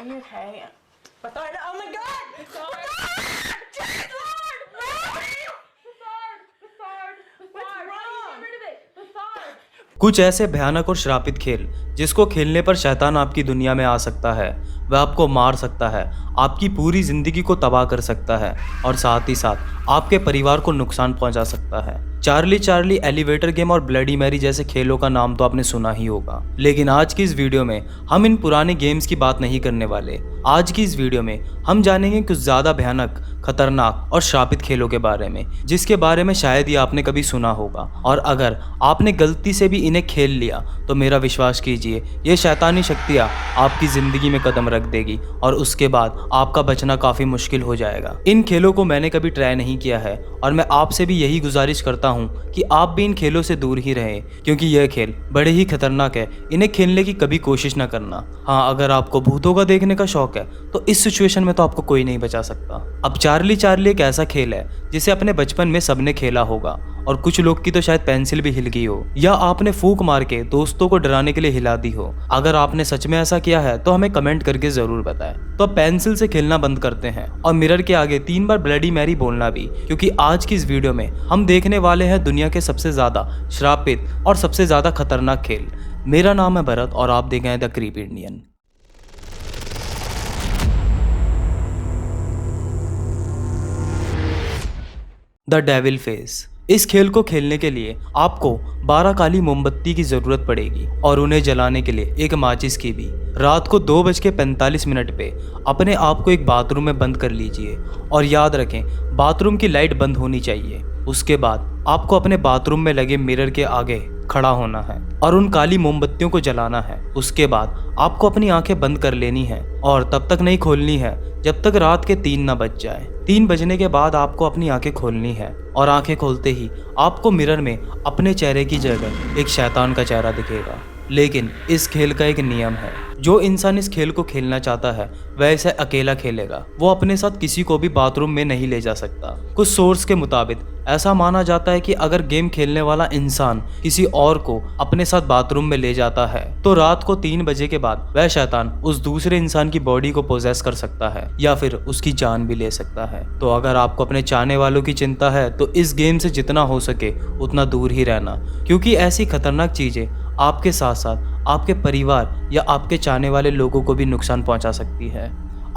you okay? Oh my God! Jesus Lord! What's wrong? कुछ ऐसे भयानक और श्रापित खेल जिसको खेलने पर शैतान आपकी दुनिया में आ सकता है, वह आपको मार सकता है, आपकी पूरी जिंदगी को तबाह कर सकता है और साथ ही साथ आपके परिवार को नुकसान पहुंचा सकता है। चार्ली चार्ली, एलिवेटर गेम और ब्लडी मैरी जैसे खेलों का नाम तो आपने सुना ही होगा, लेकिन आज की इस वीडियो में हम इन पुराने गेम्स की बात नहीं करने वाले। आज की इस वीडियो में हम जानेंगे कुछ ज्यादा भयानक, खतरनाक और श्रापित खेलों के बारे में, जिसके बारे में शायद ही आपने कभी सुना होगा। और अगर आपने गलती से भी इन्हें खेल लिया तो मेरा विश्वास कीजिए, ये शैतानी शक्तियाँ आपकी जिंदगी में कदम रख देगी और उसके बाद आपका बचना काफी मुश्किल हो जाएगा। इन खेलों को मैंने कभी ट्राई नहीं किया है और मैं आपसे भी यही गुजारिश करता हूँ कि आप भी इन खेलों से दूर ही रहें, क्योंकि यह खेल बड़े ही खतरनाक है। इन्हें खेलने की कभी कोशिश ना करना। हाँ, अगर आपको भूतों का देखने का शौक है तो इस सिचुएशन में तो आपको कोई नहीं बचा सकता। अब चार्ली चार्ली एक ऐसा खेल है जिसे अपने बचपन में सबने खेला होगा और कुछ लोग की तो शायद पेंसिल भी हिल गई हो या आपने फूंक मार के दोस्तों को डराने के लिए हिला दी हो। अगर आपने सच में ऐसा किया है तो हमें कमेंट करके जरूर बताएं। तो अब पेंसिल से खेलना बंद करते हैं और मिरर के आगे 3 बार ब्लडी मैरी बोलना भी, क्योंकि आज की इस वीडियो में हम देखने वाले हैं दुनिया के सबसे ज्यादा श्रापित और सबसे ज्यादा खतरनाक खेल। मेरा नाम है भरत और आप देख रहे हैं the creepy Indian. The devil face. इस खेल को खेलने के लिए आपको 12 काली मोमबत्ती की जरूरत पड़ेगी और उन्हें जलाने के लिए एक माचिस की भी। रात को 2:45 पे अपने आप को एक बाथरूम में बंद कर लीजिए और याद रखें, बाथरूम की लाइट बंद होनी चाहिए। उसके बाद आपको अपने बाथरूम में लगे मिरर के आगे खड़ा होना है और उन काली मोमबत्तियों को जलाना है। उसके बाद आपको अपनी आंखें बंद कर लेनी है और तब तक नहीं खोलनी है जब तक रात के 3 ना बज जाए। 3 बजने के बाद आपको अपनी आंखें खोलनी है और आंखें खोलते ही आपको मिरर में अपने चेहरे की जगह एक शैतान का चेहरा दिखेगा। लेकिन इस खेल का एक नियम है, जो इंसान इस खेल को खेलना चाहता है वह इसे अकेला खेलेगा। वो अपने साथ किसी को भी बाथरूम में नहीं ले जा सकता। कुछ सोर्स के मुताबिक ऐसा माना जाता है कि अगर गेम खेलने वाला इंसान किसी और को अपने साथ बाथरूम में ले जाता है तो रात को 3 बजे के बाद वह शैतान उस दूसरे इंसान की बॉडी को पोजेस कर सकता है या फिर उसकी जान भी ले सकता है। तो अगर आपको अपने चाहने वालों की चिंता है तो इस गेम से जितना हो सके उतना दूर ही रहना, क्योंकि ऐसी खतरनाक चीजें आपके साथ साथ आपके परिवार या आपके चाहने वाले लोगों को भी नुकसान पहुंचा सकती है।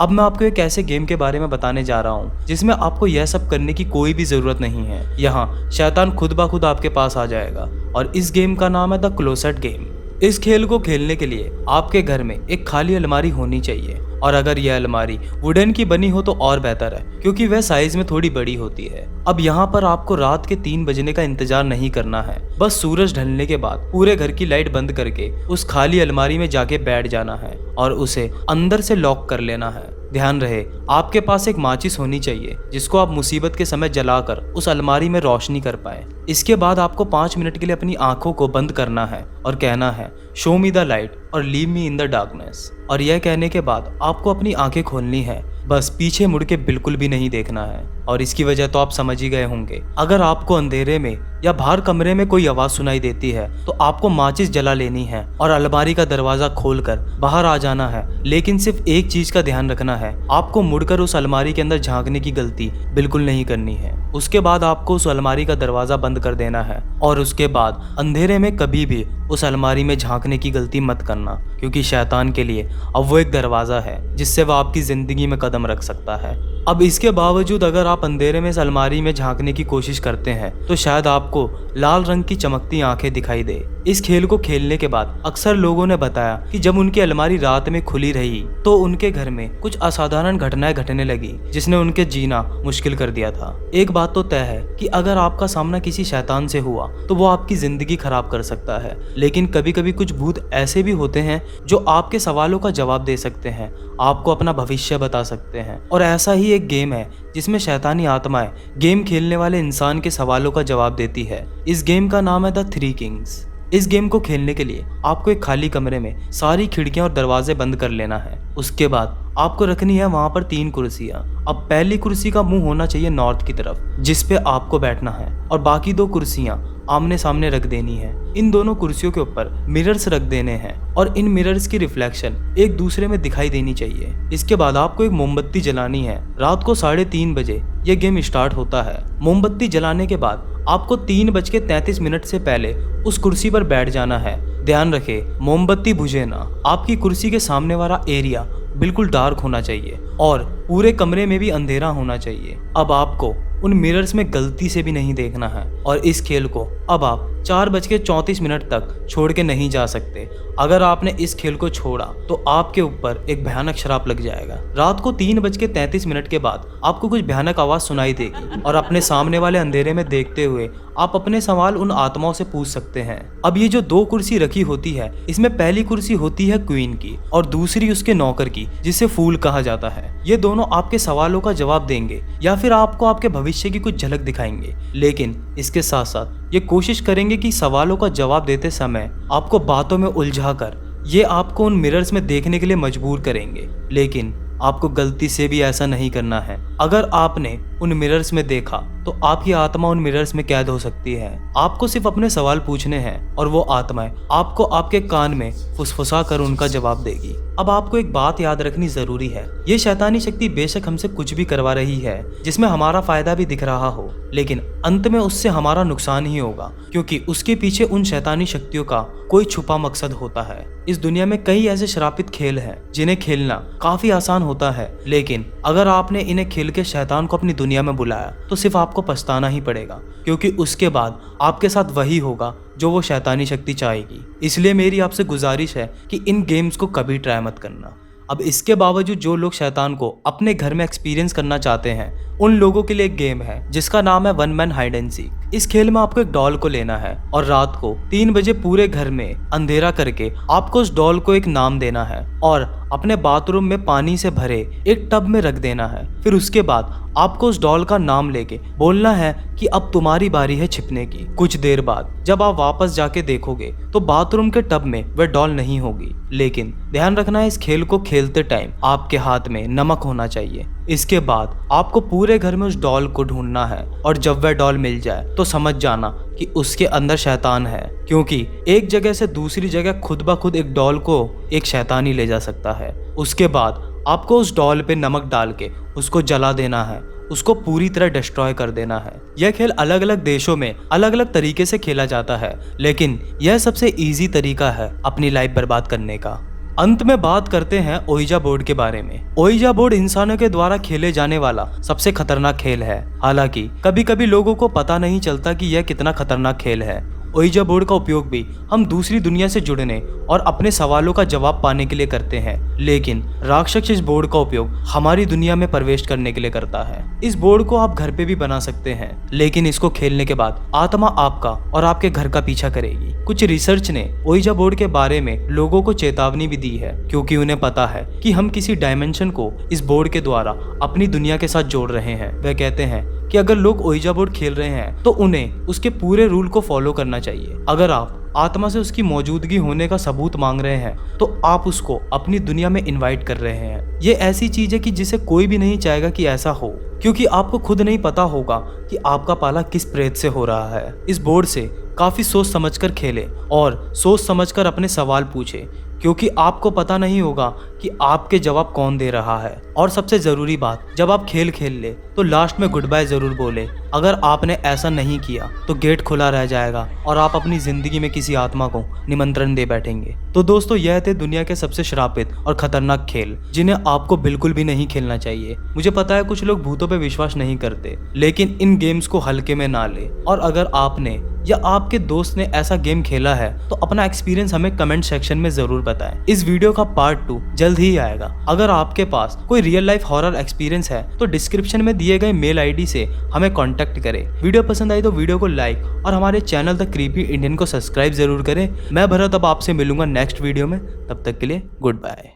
अब मैं आपको एक ऐसे गेम के बारे में बताने जा रहा हूं जिसमें आपको यह सब करने की कोई भी जरूरत नहीं है। यहाँ शैतान खुद ब खुद आपके पास आ जाएगा और इस गेम का नाम है द क्लोसेट गेम। इस खेल को खेलने के लिए आपके घर में एक खाली अलमारी होनी चाहिए और अगर यह अलमारी वुडन की बनी हो तो और बेहतर है, क्योंकि वह साइज में थोड़ी बड़ी होती है। अब यहाँ पर आपको रात के 3 बजने का इंतजार नहीं करना है, बस सूरज ढलने के बाद पूरे घर की लाइट बंद करके उस खाली अलमारी में जाके बैठ जाना है और उसे अंदर से लॉक कर लेना है। ध्यान रहे, आपके पास एक माचिस होनी चाहिए जिसको आप मुसीबत के समय जलाकर उस अलमारी में रोशनी कर पाए। इसके बाद आपको 5 मिनट के लिए अपनी आंखों को बंद करना है और कहना है शो मी द लाइट और leave me in the darkness. और यह कहने के बाद आपको अपनी आंखें खोलनी है, बस पीछे मुड़ के बिल्कुल भी नहीं देखना है। और इसकी वजह तो आप समझ ही गए होंगे। अगर आपको अंधेरे में या बाहर कमरे में कोई आवाज सुनाई देती है तो आपको माचिस जला लेनी है और अलमारी का दरवाजा खोलकर बाहर आ जाना है। लेकिन सिर्फ एक चीज का ध्यान रखना है, आपको मुड़कर उस अलमारी के अंदर झांकने की गलती बिल्कुल नहीं करनी है। उसके बाद आपको उस अलमारी का दरवाजा बंद कर देना है और उसके बाद अंधेरे में कभी भी उस अलमारी में झांकने की गलती मत करना, क्योंकि शैतान के लिए अब वो एक दरवाजा है जिससे वह आपकी जिंदगी में कदम रख सकता है। अब इसके बावजूद अगर आप अंधेरे में इस अलमारी में झांकने की कोशिश करते हैं तो शायद आपको लाल रंग की चमकती आंखें दिखाई दे। इस खेल को खेलने के बाद अक्सर लोगों ने बताया कि जब उनकी अलमारी रात में खुली रही तो उनके घर में कुछ असाधारण घटनाएं घटने लगी जिसने उनके जीना मुश्किल कर दिया था। एक बात तो तय है कि अगर आपका सामना किसी शैतान से हुआ तो वो आपकी जिंदगी खराब कर सकता है, लेकिन कभी कभी कुछ भूत ऐसे भी होते हैं जो आपके सवालों का जवाब दे सकते हैं, आपको अपना भविष्य बता सकते हैं। और ऐसा ही एक गेम है जिसमें शैतानी आत्माएं गेम खेलने वाले इंसान के सवालों का जवाब देती है। इस गेम का नाम है द 3 किंग्स। इस गेम को खेलने के लिए आपको एक खाली कमरे में सारी खिड़कियां और दरवाजे बंद कर लेना है। उसके बाद आपको रखनी है वहां पर 3 कुर्सियां। अब पहली कुर्सी का मुंह होना चाहिए नॉर्थ की तरफ जिस पे आपको बैठना है और बाकी 2 कुर्सियां आमने सामने रख देनी है। इन दोनों कुर्सियों के ऊपर मिरर्स रख देने हैं और इन मिरर्स की रिफ्लेक्शन एक दूसरे में दिखाई देनी चाहिए। इसके बाद आपको एक मोमबत्ती जलानी है। रात को 3:30 बजे यह गेम स्टार्ट होता है। मोमबत्ती जलाने के बाद आपको 3:33 से पहले उस कुर्सी पर बैठ जाना है। ध्यान रखे मोमबत्ती बुझे ना। आपकी कुर्सी के सामने वाला एरिया बिल्कुल डार्क होना चाहिए और पूरे कमरे में भी अंधेरा होना चाहिए। अब आपको उन मिरर्स में गलती से भी नहीं देखना है और इस खेल को अब आप 4:34 तक छोड़ के नहीं जा सकते। अगर आपने इस खेल को छोड़ा तो आपके ऊपर एक भयानक श्राप लग जाएगा। रात को 3:33 के बाद आपको कुछ भयानक आवाज सुनाई देगी और अपने सामने वाले अंधेरे में देखते हुए आप अपने सवाल उन आत्माओं से पूछ सकते हैं। अब ये जो 2 कुर्सी रखी होती है, इसमें पहली कुर्सी होती है क्वीन की और दूसरी उसके नौकर की, जिसे फूल कहा जाता है। ये दोनों आपके सवालों का जवाब देंगे या फिर आपको आपके भविष्य की कुछ झलक दिखाएंगे, लेकिन इसके साथ साथ ये कोशिश करेंगे कि सवालों का जवाब देते समय आपको बातों में उलझाकर ये आपको उन मिरर्स में देखने के लिए मजबूर करेंगे। लेकिन आपको गलती से भी ऐसा नहीं करना है। अगर आपने उन मिरर्स में देखा तो आपकी आत्मा उन मिरर्स में कैद हो सकती है। आपको सिर्फ अपने सवाल पूछने हैं और वो आत्माएं आपको आपके कान में फुसफुसा कर उनका जवाब देगी। अब आपको एक बात याद रखनी जरूरी है, ये शैतानी शक्ति बेशक हमसे कुछ भी करवा रही है जिसमें हमारा फायदा भी दिख रहा हो, लेकिन अंत में उससे हमारा नुकसान ही होगा, क्योंकि उसके पीछे उन शैतानी शक्तियों का कोई छुपा मकसद होता है। इस दुनिया में कई ऐसे श्रापित खेल हैं जिन्हें खेलना काफी आसान होता है, लेकिन अगर आपने इन्हें खेल के शैतान को अपनी दुनिया में बुलाया तो सिर्फ आपको पछताना ही पड़ेगा, क्योंकि उसके बाद आपके साथ वही होगा जो वो शैतानी शक्ति चाहेगी। इसलिए मेरी आपसे गुजारिश है कि इन गेम्स को कभी ट्राई मत करना। अब इसके बावजूद जो लोग शैतान को अपने घर में एक्सपीरियंस करना चाहते हैं, उन लोगों के लिए एक गेम है जिसका नाम है 1 मैन हाइड एंड सीक। इस खेल में आपको एक डॉल को लेना है और रात को 3 बजे पूरे घर में अंधेरा करके आपको उस डॉल को एक नाम देना है और अपने बाथरूम में पानी से भरे एक टब में रख देना है। फिर उसके बाद आपको उस डॉल का नाम लेके बोलना है कि अब तुम्हारी बारी है छिपने की। कुछ देर बाद जब आप वापस जाके देखोगे तो बाथरूम के टब में वह डॉल नहीं होगी, लेकिन ध्यान रखना है इस खेल को खेलते टाइम आपके हाथ में नमक होना चाहिए। इसके बाद आपको पूरे घर में उस डॉल को ढूंढना है और जब वह डॉल मिल जाए तो समझ जाना कि उसके अंदर शैतान है, क्योंकि एक जगह से दूसरी जगह खुद ब खुद एक डॉल को एक शैतान ही ले जा सकता है। उसके बाद आपको उस डॉल पे नमक डाल के उसको जला देना है, उसको पूरी तरह डिस्ट्रॉय कर देना है। यह खेल अलग अलग देशों में अलग अलग तरीके से खेला जाता है, लेकिन यह सबसे इजी तरीका है अपनी लाइफ बर्बाद करने का। अंत में बात करते हैं ओइजा बोर्ड के बारे में। ओइजा बोर्ड इंसानों के द्वारा खेले जाने वाला सबसे खतरनाक खेल है। हालांकि कभी कभी लोगों को पता नहीं चलता कि यह कितना खतरनाक खेल है। ओइजा बोर्ड का उपयोग भी हम दूसरी दुनिया से जुड़ने और अपने सवालों का जवाब पाने के लिए करते हैं, लेकिन राक्षस इस बोर्ड का उपयोग हमारी दुनिया में प्रवेश करने के लिए करता है। इस बोर्ड को आप घर पे भी बना सकते हैं, लेकिन इसको खेलने के बाद आत्मा आपका और आपके घर का पीछा करेगी। कुछ रिसर्च ने ओइजा बोर्ड के बारे में लोगों को चेतावनी भी दी है, क्योंकि उन्हें पता है कि हम किसी डायमेंशन को इस बोर्ड के द्वारा अपनी दुनिया के साथ जोड़ रहे हैं। वह कहते हैं कि अगर लोग ओइजा बोर्ड खेल रहे हैं तो उन्हें उसके पूरे रूल को फॉलो करना चाहिए। अगर आप आत्मा से उसकी मौजूदगी होने का सबूत मांग रहे हैं तो आप उसको अपनी दुनिया में इनवाइट कर रहे हैं। ये ऐसी चीज है कि जिसे कोई भी नहीं चाहेगा कि ऐसा हो, क्योंकि आपको खुद नहीं पता होगा कि आपका पाला किस प्रेत से हो रहा है। इस बोर्ड से काफी सोच समझकर खेलें और सोच समझकर अपने सवाल पूछें, क्योंकि आपको पता नहीं होगा कि आपके जवाब कौन दे रहा है। और सबसे जरूरी बात, जब आप खेल ले तो लास्ट में गुड बाय जरूर बोले। अगर आपने ऐसा नहीं किया तो गेट खुला रह जाएगा और आप अपनी जिंदगी में किसी आत्मा को निमंत्रण दे बैठेंगे। तो दोस्तों, यह थे दुनिया के सबसे श्रापित और खतरनाक खेल जिन्हें आपको बिल्कुल भी नहीं खेलना चाहिए। मुझे पता है कुछ लोग भूतों पे विश्वास नहीं करते, लेकिन इन गेम्स को हल्के में ना ले। और अगर आपने या आपके दोस्त ने ऐसा गेम खेला है तो अपना एक्सपीरियंस हमें कमेंट सेक्शन में जरूर बताएं। इस वीडियो का पार्ट 2 जल्द ही आएगा। अगर आपके पास कोई रियल लाइफ हॉरर एक्सपीरियंस है तो डिस्क्रिप्शन में दिए गए मेल आईडी से हमें कांटेक्ट करें। वीडियो पसंद आई तो वीडियो को लाइक और हमारे चैनल द क्रीपी इंडियन को सब्सक्राइब जरूर करें। मैं भरत अब आपसे मिलूंगा नेक्स्ट वीडियो में। तब तक के लिए गुड बाय।